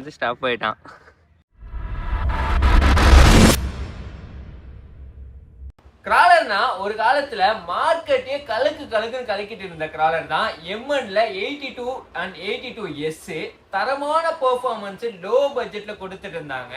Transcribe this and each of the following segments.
வந்து ஸ்டாப் ஆயிட்டான். கிராலர்னா ஒரு காலத்துல மார்க்கெட்டே கலக்குன்னு கலக்கிட்டு இருந்த கிராலர் தான் எம்என்ல 82 அண்ட் 82S. தரமான பெர்ஃபார்மன்ஸ் லோ பட்ஜெட்ல கொடுத்துட்டு இருந்தாங்க.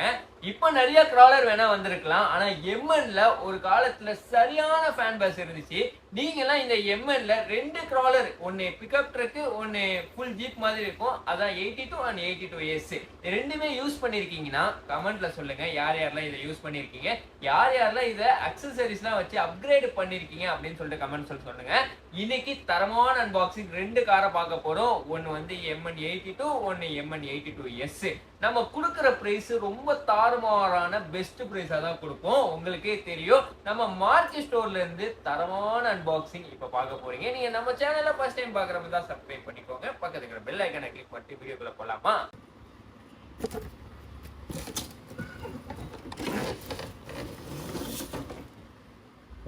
இப்ப நிறைய கிராலர் வேணா வந்திருக்கலாம், ஆனா எம்என்ல ஒரு காலத்துல சரியான ஃபேன் பேஸ் இருந்துச்சு. நீங்க எல்லாம் இந்த எம்என்ல 2 கிராலர், ஒன்னு பிக்கப் ட்ரக், ஒன்னு ஃபுல் ஜீப் மாதிரி இருக்கும், அதான் 82 அண்ட் 82S ரெண்டுமே யூஸ் பண்ணிருக்கீங்கன்னா கமெண்ட்ல சொல்லுங்க. யார் யாரெல்லாம் இதை யூஸ் பண்ணிருக்கீங்க, யார் யாரெல்லாம் இதை அக்சசரிஸ்லாம் வச்சு அப்கிரேட் பண்ணிருக்கீங்க அப்படின்னு சொல்லிட்டு கமெண்ட்ஸ் சொல்லுங்க. இன்னைக்கு தரமான அன்பாக்சிங் 2 காரை பார்க்க போறோம். ஒன்னு வந்து MN 82, ஒன்னு MN 82S. நம்ம கொடுக்குற பிரைஸ் ரொம்ப தாறுமாறான பெஸ்ட் பிரைஸா தான் கொடுப்போம். உங்களுக்கே தெரியும், நம்ம மார்க்கி ஸ்டோர்ல இருந்து தரமான அன்பாக்சிங் இப்ப பார்க்க போறீங்க. நீங்க நம்ம சேனல்ல ஃபர்ஸ்ட் டைம் பார்க்கறவங்க தான் சப்ஸ்கிரைப் பண்ணிக்கோங்க. பக்கத்துல இருக்கிற பெல் ஐகானை கிளிக் பண்ணிட்டு வீடியோக்குள்ள போலாமா?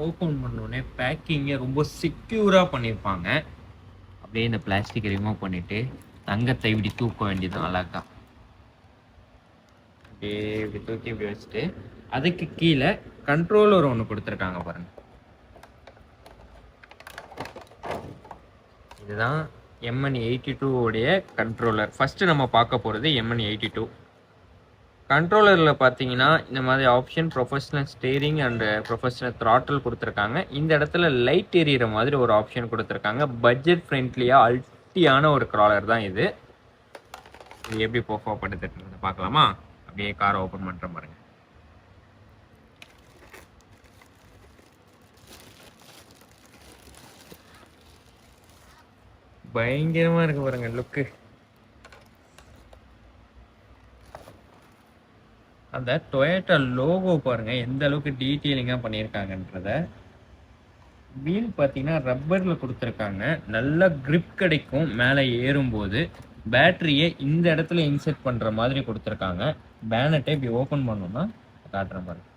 ஓப்பன் பண்ணோடனே பேக்கிங்கை ரொம்ப செக்யூரா பண்ணியிருப்பாங்க. அப்படியே இந்த பிளாஸ்டிக் ரிமூவ் பண்ணிட்டு தங்கத்தை இப்படி தூக்க வேண்டியது அழகா. அப்படியே இப்படி தூக்கி இப்படி வச்சுட்டு அதுக்கு கீழே கண்ட்ரோலர் ஒன்று கொடுத்துருக்காங்க பாருங்க. இதுதான் MN 82 உடைய கண்ட்ரோலர். ஃபர்ஸ்ட் நம்ம பார்க்க போறது MN 82. கண்ட்ரோலரில் பார்த்தீங்கன்னா இந்த மாதிரி option professional steering and professional throttle கொடுத்துருக்காங்க. இந்த இடத்துல லைட் எரியிற மாதிரி ஒரு ஆப்ஷன் கொடுத்துருக்காங்க. பட்ஜெட் ஃப்ரெண்ட்லியாக அல்ட்டியான ஒரு கிராலர் தான் இது. இது எப்படி பெர்ஃபார்ம் பண்ணுறது பார்க்கலாமா? அப்படியே காரை ஓப்பன் பண்ணுற பாருங்க. பயங்கரமா இருக்கு பாருங்க லுக்கு. அந்த டொயோட்டா லோகோ பாருங்க எந்த அளவுக்கு டீட்டெயிலிங்கா பண்ணியிருக்காங்கன்றத. வீல் பார்த்தீங்கன்னா ரப்பர்ல கொடுத்துருக்காங்க, நல்ல கிரிப் கிடைக்கும் மேலே ஏறும்போது. பேட்டரியை இந்த இடத்துல இன்செர்ட் பண்ற மாதிரி கொடுத்துருக்காங்க. பேனட்டை இப்படி ஓப்பன் பண்ணோம்னா காட்டுறேன் பாருங்க.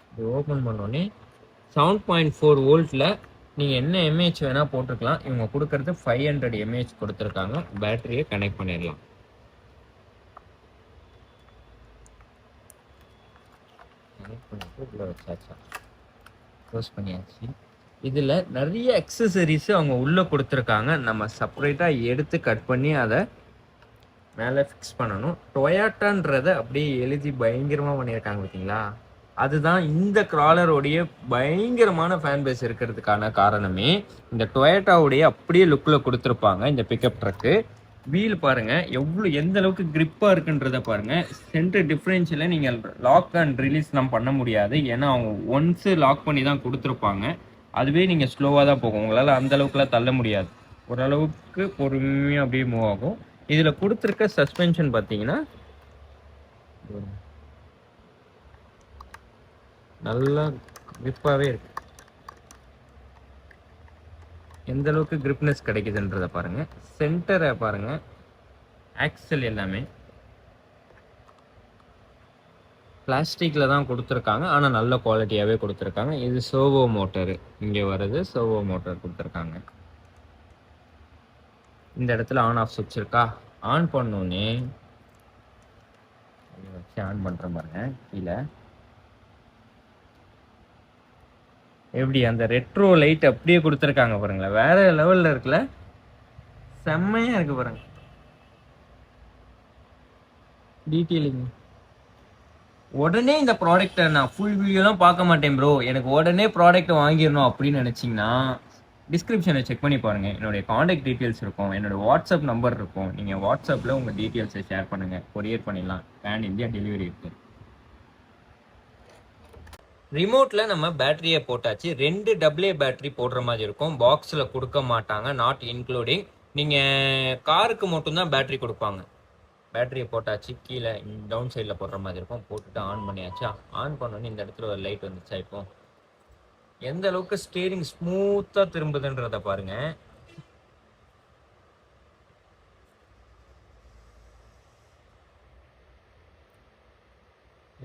இப்படி ஓப்பன் பண்ணோடனே 7.4 வோல்ட்ல நீங்க என்ன எம்ஏஹெச் வேணா போட்டுக்கலாம். இவங்க கொடுக்கறது 500 எம்ஏஹெச் கொடுத்துருக்காங்க. பேட்டரியை கனெக்ட் பண்ணிடலாம். கனெக்ட் பண்ணிட்டு உள்ள வச்சாச்சா, க்ளோஸ் பண்ணியாச்சு. இதுல நிறைய அக்சசரிஸ் அவங்க உள்ள கொடுத்துருக்காங்க. நம்ம செப்பரேட்டா எடுத்து கட் பண்ணி அதை மேலே ஃபிக்ஸ் பண்ணணும். டொயாட்டான்றதை அப்படியே எழுதி பயங்கரமா பண்ணியிருக்காங்க பார்த்தீங்களா? அதுதான் இந்த கிராலரோடைய பயங்கரமான ஃபேன் பேஸ் இருக்கிறதுக்கான காரணமே. இந்த டொயோட்டாவுடைய அப்படியே லுக்கில் கொடுத்துருப்பாங்க இந்த பிக்கப் ட்ரக்கு. வீல் பாருங்க எந்த அளவுக்கு கிரிப்பா இருக்குன்றத பாருங்க. சென்டர் டிஃபரன்ஷியல நீங்க லாக் அண்ட் ரிலீஸ்லாம் பண்ண முடியாது, ஏன்னா அவங்க ஒன்ஸ் லாக் பண்ணி தான் கொடுத்துருப்பாங்க. அதுவே நீங்க ஸ்லோவா தான் போகும், உங்களால அந்த அளவுக்குலாம் தள்ள முடியாது. ஓரளவுக்கு பொறுமையா அப்படியே மூவ் ஆகும். இதுல கொடுத்துருக்க சஸ்பென்ஷன் பார்த்தீங்கன்னா நல்லா கிரிப்பாவே இருக்கு. எந்த அளவுக்கு கிரிப்னஸ் கிடைக்குதுன்றத பாருங்க. சென்டரை பாருங்க, ஆக்சல் எல்லாமே பிளாஸ்டிக்ல தான் கொடுத்துருக்காங்க, ஆனா நல்ல குவாலிட்டியாவே கொடுத்துருக்காங்க. இது சர்வோ மோட்டர், இங்க வருது சர்வோ மோட்டர் கொடுத்துருக்காங்க. இந்த இடத்துல ஆன் ஆஃப் சுவிட்ச் இருக்கா, ஆன் பண்ணோன்னே வச்சு ஆன் பண்ற பாருங்க. கீழே எப்படி அந்த ரெட்ரோ லைட் அப்படியே கொடுத்துருக்காங்க பாருங்களேன், வேற லெவல்ல இருக்குல்ல, செம்மையா இருக்கு பாருங்க டீட்டெயிலிங். உடனே இந்த ப்ராடக்ட்டை நான் ஃபுல் வீடியோலாம் பார்க்க மாட்டேன் ப்ரோ, எனக்கு உடனே ப்ராடக்ட் வாங்கிடணும் அப்படின்னு நினச்சிங்கன்னா டிஸ்கிரிப்ஷனை செக் பண்ணி பாருங்கள். என்னுடைய காண்டாக்ட் டீட்டெயில்ஸ் இருக்கும், என்னோட வாட்ஸ்அப் நம்பர் இருக்கும். நீங்கள் வாட்ஸ்அப்பில் உங்கள் டீட்டெயில்ஸை ஷேர் பண்ணுங்கள், கொரியர் பண்ணிடலாம். பேன் இந்தியா டெலிவரி இருக்கு. ரிமோட்டில் நம்ம பேட்டரியை போட்டாச்சு. 2 AA பேட்டரி போடுற மாதிரி இருக்கும். பாக்ஸில் கொடுக்க மாட்டாங்க, நாட் இன்க்ளூடிங். நீங்கள் காருக்கு மட்டும்தான் பேட்டரி கொடுப்பாங்க. பேட்டரியை போட்டாச்சு, கீழே டவுன் சைடில் போடுற மாதிரி இருக்கும். போட்டுட்டு ஆன் பண்ணியாச்சா, ஆன் பண்ணோன்னே இந்த இடத்துல ஒரு லைட் வந்துச்சா. இப்போ எந்த அளவுக்கு ஸ்டீரிங் ஸ்மூத்தாக திரும்புதுன்றத பாருங்க.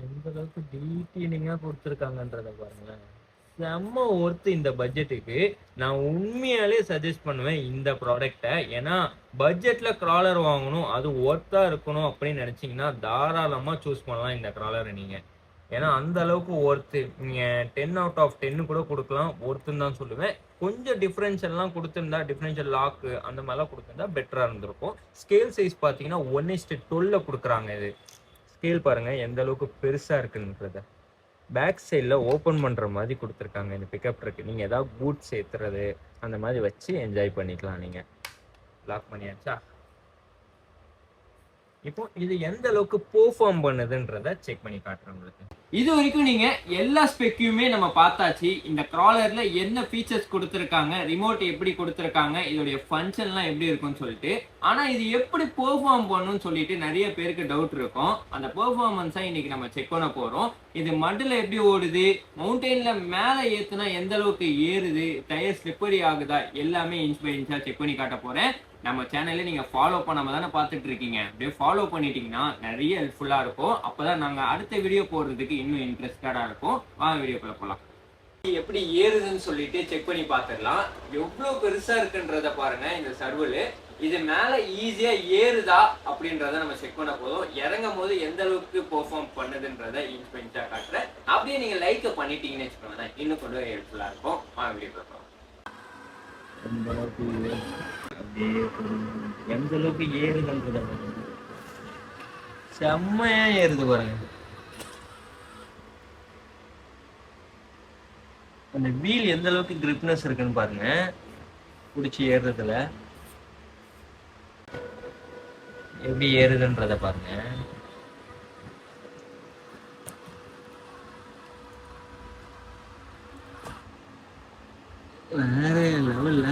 எந்த அளவுக்கு டீட்டெயிலிங்காக கொடுத்துருக்காங்கன்றத பாருங்களேன். செம்ம ஒர்த்து இந்த பட்ஜெட்டுக்கு. நான் உண்மையாலே சஜெஸ்ட் பண்ணுவேன் இந்த ப்ராடக்ட்டை. ஏன்னா பட்ஜெட்ல கிராலர் வாங்கணும், அது ஒர்த்தா இருக்கணும் அப்படின்னு நினைச்சீங்கன்னா தாராளமா சூஸ் பண்ணலாம் இந்த கிராலரை நீங்க. ஏன்னா அந்த அளவுக்கு ஒர்த்து. நீங்க 10 அவுட் ஆஃப் 10 கூட கொடுக்கலாம், ஒர்த்துன்னு தான் சொல்லுவேன். கொஞ்சம் டிஃபரன்ஷியல்லாம் கொடுத்துருந்தா, டிஃபரன்ஷியல் லாக்கு அந்த மாதிரிலாம் கொடுத்துருந்தா பெட்டரா இருந்திருக்கும். ஸ்கேல் சைஸ் பார்த்தீங்கன்னா 1:12 கொடுக்குறாங்க. இது ஸ்கேல் பாருங்க எந்த அளவுக்கு பெருசா இருக்குன்றத. பேக் சைடில் ஓப்பன் பண்ணுற மாதிரி கொடுத்துருக்காங்க இந்த பிக்கப் ட்ரக். நீங்கள் ஏதாவது பூட் சேர்த்துறது அந்த மாதிரி வச்சு என்ஜாய் பண்ணிக்கலாம். நீங்கள் லாக் பண்ணியாச்சா? இப்போ இது எந்த அளவுக்கு பெர்ஃபார்ம் பண்ணுதுன்றத செக் பண்ணி காட்டுறேன் உங்களுக்கு. இது வரைக்கும் நீங்க எல்லா ஸ்பெக்கையுமே நம்ம பார்த்தாச்சு. இந்த கிராலர்ல என்ன ஃபீச்சர்ஸ் கொடுத்துருக்காங்க, ரிமோட் எப்படி கொடுத்துருக்காங்க, இதோடைய ஃபங்க்ஷன்லாம் எப்படி இருக்கும்னு சொல்லிட்டு. ஆனா இது எப்படி பெர்ஃபார்ம் பண்ணுன்னு சொல்லிட்டு நிறைய பேருக்கு டவுட் இருக்கும். அந்த பெர்ஃபார்மன்ஸை இன்னைக்கு நம்ம செக் பண்ண போறோம். இது மட்டில் எப்படி ஓடுது, மவுண்டெயின்ல மேல ஏத்துனா எந்த அளவுக்கு ஏறுது, டயர் ஸ்லிப்பரி ஆகுதா, எல்லாமே இன்ச் பை இன்ச்சா செக் பண்ணி காட்ட போறேன். நம்ம சேனல்ல நீங்க ஃபாலோ பண்ணாம தானே பார்த்துட்டு இருக்கீங்க. அப்படியே ஃபாலோ பண்ணிட்டீங்கன்னா நிறைய ஹெல்ப்ஃபுல்லா இருக்கும். அப்பதான் நாங்க அடுத்த வீடியோ போடுறதுக்கு இன்னும் இன்ட்ரெஸ்டடா இருக்கும். வாங்க வீடியோக்குள்ள போலாம். எப்படி ஏறுதுன்னு சொல்லிட்டு செக் பண்ணி பார்த்துடலாம். எவ்வளவு பெருசா இருக்குன்றத பாருங்க இந்த சர்வல். இது மேல ஈஸியா ஏறுதா அப்படின்றத நம்ம செக் பண்ண போதும். இறங்கும் போது எந்த அளவுக்கு பெர்ஃபார்ம் பண்ணுதுன்றத இன்ச் பை இன்ச்சா காட்டுறேன். அப்படியே நீங்க லைக் பண்ணிட்டீங்கன்னு வச்சுக்கோங்க, இன்னும் கொஞ்சம் ஹெல்ப்ஃபுல்லா இருக்கும். வாங்க வீடியோ பார்க்கலாம். எந்த அளவுக்கு ஏறுதுன்றத செம்மையா ஏறுது பாருங்க. அந்த வீல் எந்த அளவுக்கு கிரிப்னஸ் இருக்குன்னு பாருங்க பிடிச்சி ஏறுறதுல. எப்படி ஏறுதுன்றத பாருங்க. வேற லெவல்ல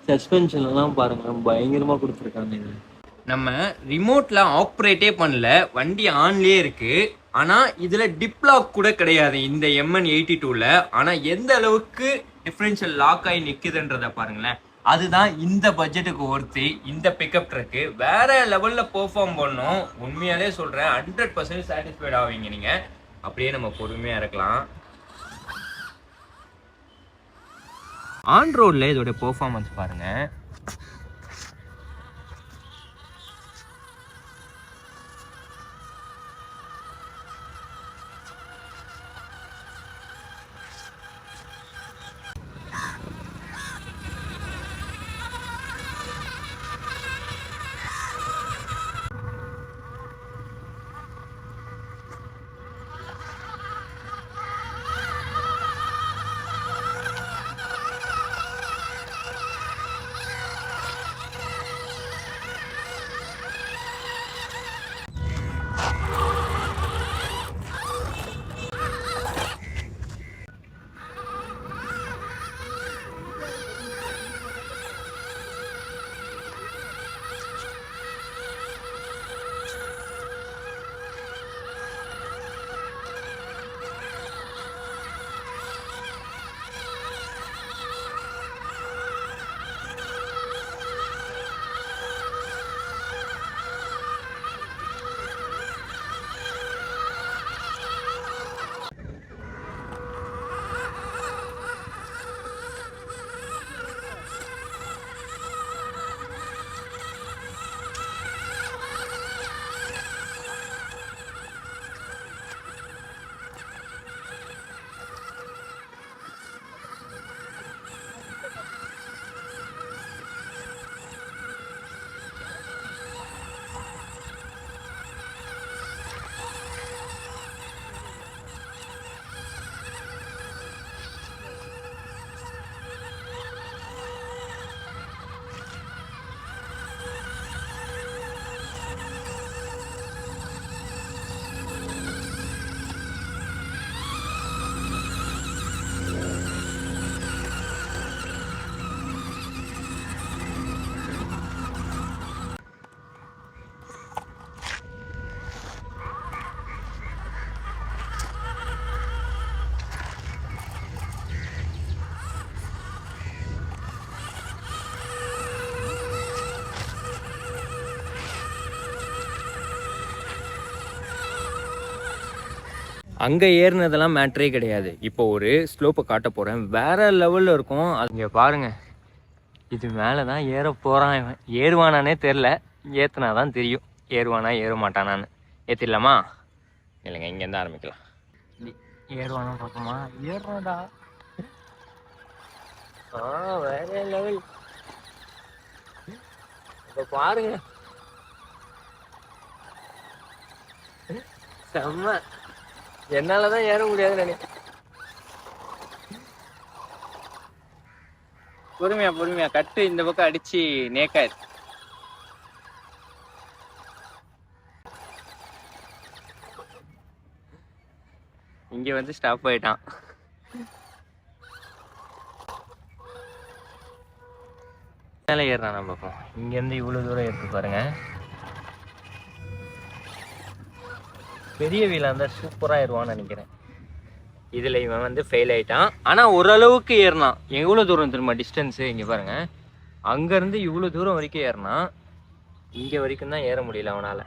சஸ்பென்ஷன் எல்லாம் பாருங்க பயங்கரமா கொடுத்துருக்காங்க. இது நம்ம ரிமோட்ல ஆப்ரேட்டே பண்ணல, வண்டி ஆன்லயே இருக்கு. ஆனா இதுல டிப்லாக் கூட கிடையாது இந்த MN82ல. ஆனா எந்த அளவுக்கு டிஃபரன்ஷியல் லாக் ஆகி நிக்குதுன்றத பாருங்களேன். அதுதான் இந்த பட்ஜெட்டுக்கு ஒர்த்தி. இந்த பிக்கப் ட்ரக்கு வேற லெவல்ல பெர்ஃபார்ம் பண்ணும். உண்மையாலே சொல்றேன், 100% சாட்டிஸ்ஃபைட் ஆவீங்க நீங்க. அப்படியே நம்ம பொறுமையா இருக்கலாம். ஆன் ரோட்ல இதோட பெர்ஃபார்மன்ஸ் பாருங்க. அங்கே ஏறினதெல்லாம் மேட்ரே கிடையாது. இப்போ ஒரு ஸ்லோப்பை காட்ட போகிறேன், வேறு லெவலில் இருக்கும். இங்கே பாருங்கள், இது மேலே தான் ஏற போகிறான். இவன் ஏறுவானானே தெரில, ஏற்றுனா தான் தெரியும் ஏறுவானா ஏற மாட்டானான்னு. ஏற்றிடலாமா? இல்லைங்க, இங்கேருந்து ஆரம்பிக்கலாம். ஏறுவானா பார்ப்போமா? ஏறுறாடா. வேற லெவல். இப்போ பாருங்க, செம்ம. என்னால தான் ஏற முடியாதுன்னு நினைக்கிறேன். பொறுமையா கட்டு இந்த பக்கம் அடிச்சு நேக்காது. இங்க வந்து ஸ்டாப் ஆயிட்டான். மேலே ஏறான் நம்ம பக்கம். இங்க இருந்து இவ்வளவு தூரம் இருக்கு பாருங்க. பெரிய வீலா இருந்தா சூப்பரா ஏறுவான்னு நினைக்கிறேன். இதுல இவன் வந்து ஃபெயில் ஆயிட்டான். ஆனா ஓரளவுக்கு ஏறினான். எவ்வளவு தூரம் தெரியுமா டிஸ்டன்ஸ்? இங்க பாருங்க, அங்க இருந்து இவ்வளவு தூரம் வரைக்கும் ஏறினான். இங்க வரைக்கும் தான் ஏற முடியல அவனால.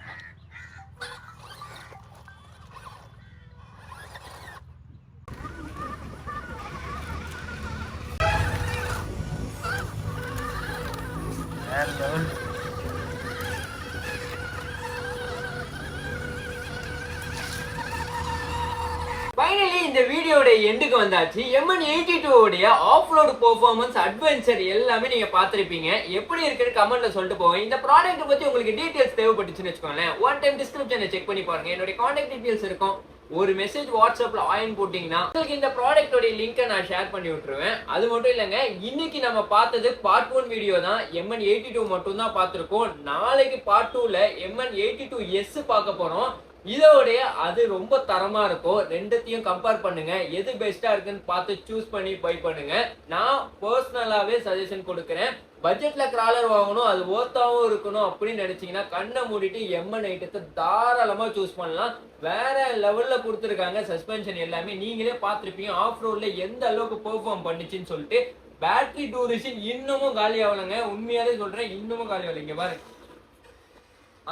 ஃபைனலி இந்த வீடியோட எண்டுக்கு வந்தாச்சு. MN82 உடைய ஆஃப்ரோட் பெர்ஃபார்மன்ஸ், அட்வென்ச்சர் எல்லாமே நீங்க பார்த்திருப்பீங்க. எப்படி இருக்குன்னு கமெண்ட்ல சொல்லிட்டு போங்க. இந்த ப்ராடக்ட் பத்தி உங்களுக்கு டீடைல்ஸ் தேவைப்பட்டுச்சுன்னு வச்சுக்கோங்களேன், ஒன் டைம் டிஸ்கிரிப்ஷன்ல செக் பண்ணி பாருங்க. என்னோட கான்டாக்ட் டீடைல்ஸ் இருக்கும். ஒரு மெசேஜ் வாட்ஸ்அப்ல ஆயின் போட்டீங்கன்னா உங்களுக்கு இந்த ப்ராடக்டோட லிங்கை நான் ஷேர் பண்ணி விட்டுருவேன். அது மட்டும் இல்லைங்க, இன்னைக்கு நம்ம பார்த்தது பார்ட் 1 வீடியோ தான். MN82 மட்டும் தான் பார்த்துருக்கோம். நாளைக்கு பார்ட் 2ல MN82S பார்க்க போறோம். இதோடைய அது ரொம்ப தரமா இருக்கும். ரெண்டுத்தையும் கம்பேர் பண்ணுங்க, எது பெஸ்டா இருக்குன்னு பார்த்து சூஸ் பண்ணி பை பண்ணுங்க. நான் பர்சனலாவே சஜஷன் கொடுக்குறேன். பட்ஜெட்ல கிராலர் வாங்கணும், அது ஓத்தாவும் இருக்கணும் அப்படின்னு நினைச்சீங்கன்னா கண்ணை மூடிட்டு MN8 தாராளமா சூஸ் பண்ணலாம். வேற லெவல்ல கொடுத்துருக்காங்க. சஸ்பென்ஷன் எல்லாமே நீங்களே பார்த்துருப்பீங்க. ஆஃப் ரோட்ல எந்த அளவுக்கு பெர்ஃபார்ம் பண்ணுச்சுன்னு சொல்லிட்டு. பேட்டரி டூரேஷன் இன்னமும் காலி ஆகலைங்க. உண்மையாலே சொல்றேன், இன்னமும் காலி ஆகலை. இங்க பாருங்க,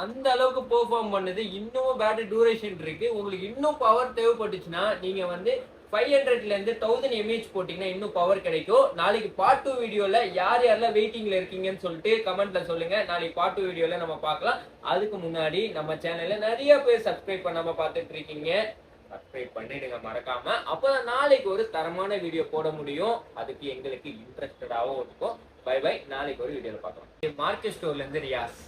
அந்த அளவுக்கு பெர்ஃபார்ம் பண்ணுது. இன்னமும் பேட்டரி டூரேஷன் இருக்கு. உங்களுக்கு இன்னும் பவர் தேவைப்பட்டுச்சுன்னா நீங்க வந்து 500ல இருந்து 1000 mAh போட்டீங்கன்னா இன்னும் பவர் கிடைக்கும். நாளைக்கு பார்ட் 2 வீடியோல யாரெல்லாம் வெயிட்டிங்ல இருக்கீங்கன்னு சொல்லிட்டு கமெண்ட்ல சொல்லுங்க. நாளைக்கு பார்ட் 2 வீடியோல நம்ம பார்க்கலாம். அதுக்கு முன்னாடி நம்ம சேனல்ல நிறைய பேர் சப்ஸ்கிரைப் பண்ணாம பார்த்துட்டு இருக்கீங்க. சப்ஸ்கிரைப் பண்ணிடுங்க மறக்காம. அப்பதான் நாளைக்கு ஒரு தரமான வீடியோ போட முடியும். அதுக்கு எங்களுக்கு இன்ட்ரெஸ்டடாகவும் இருக்கும். Bye bye. நாளைக்கு ஒரு வீடியோல பார்க்கலாம். மார்க்கெட் ஸ்டோர்ல இருந்து ரியாஸ்.